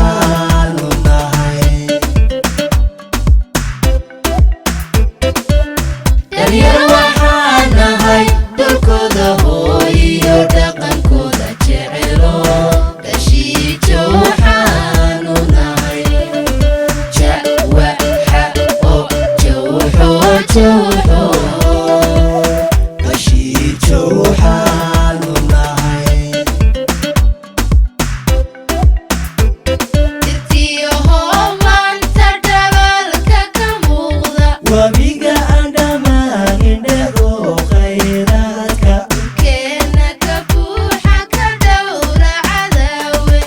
waxaanu nahay daryeel waxaan nahay dhulkooda hooyo dhaqankooda jecelo dhashiijo waxaanu nahay jawaxa oo jawxo jawxo dhashiijo waxaanu nahay wabiga aan dhamaanin dhego khayraadka keena ka buuxa ka dhowra cadaawe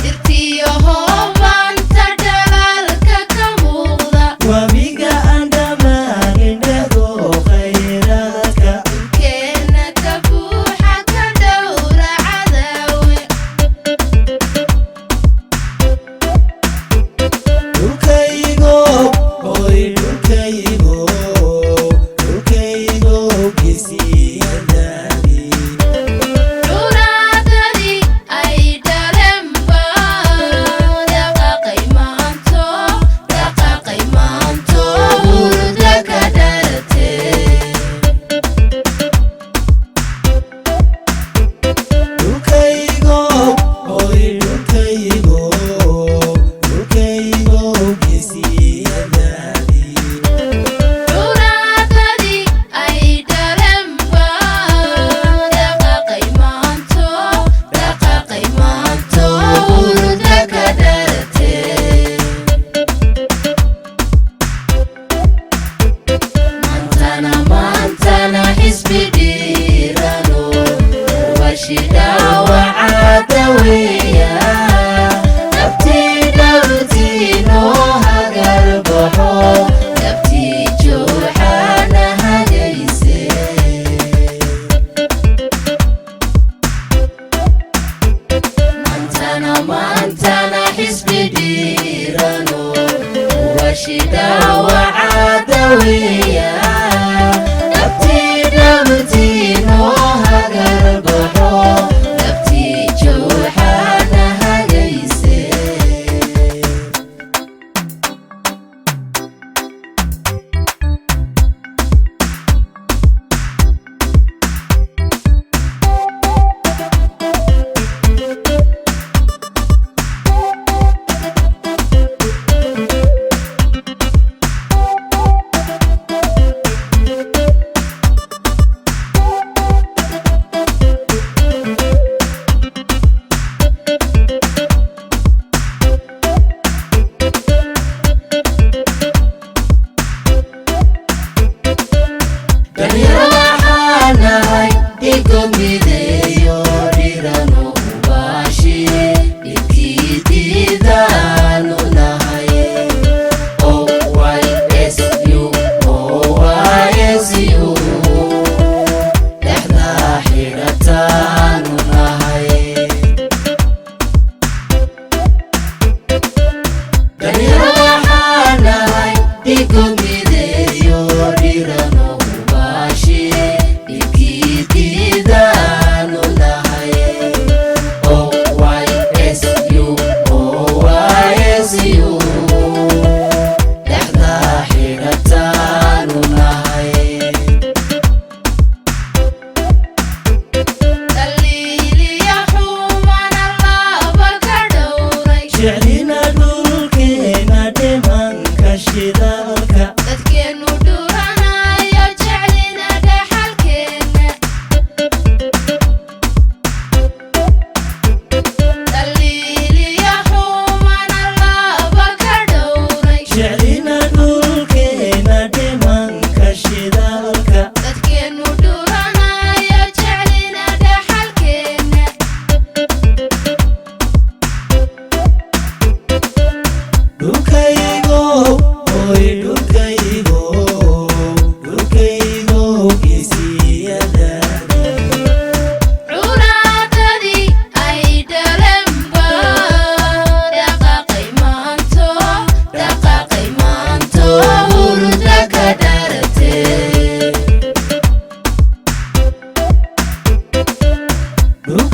dirtiyo hoobanta dhalaalka ka muuqda wabiga aan dhamaanin dhego khayraadka keena ka buuxa ka dhowra cadaawe dhulkaygo hooy dhulkaygo geesiyadaadi dhuraadadii ay dhalenba dhaqaaqay maanto hurda ka dhalatee dhulkaygo hooy dhulkaygo geesiyadaadi dhuraadadii ay dhalenba dhaqaaqay maanto hurda ka dhalatee maantana xisbi dhiirano washidhaawacada weeya nabtii noo hagarbaxo nabtii jooxaana hagayse maantana xisbi dhiirano washidhaawacada weeya nabtii noo hagarbaxo nabtii jooxaana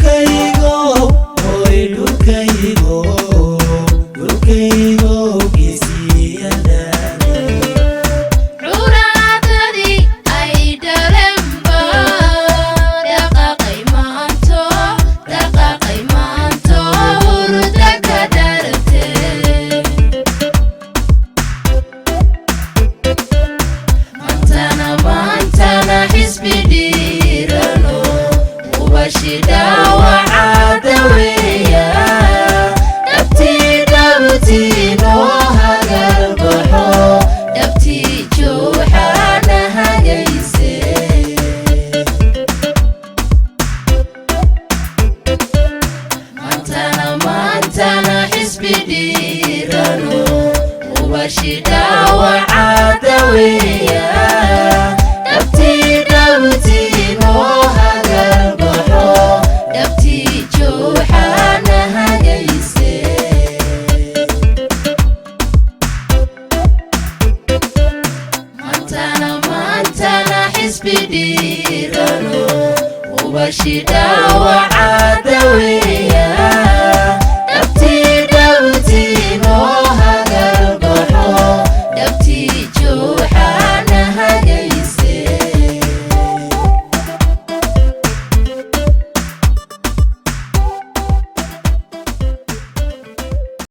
dhulkaygo hoy dhulkaygo dhulkaygo geesiyadaada curaadadii ay dhalenba dhaqaaqay maanto hurda ka dharagtee maantana xisbi dhiirano ubashida wacaada weeya dhabtii noo hagarbaxo dhabtii jooxaana hagayse maantana xisbi dhiirano ubashida wacaada weeya dhabtii noo hagarbaxo dhabtii jooxaana hagayse maantana xisbi dhiirano ubashida wacaada weeya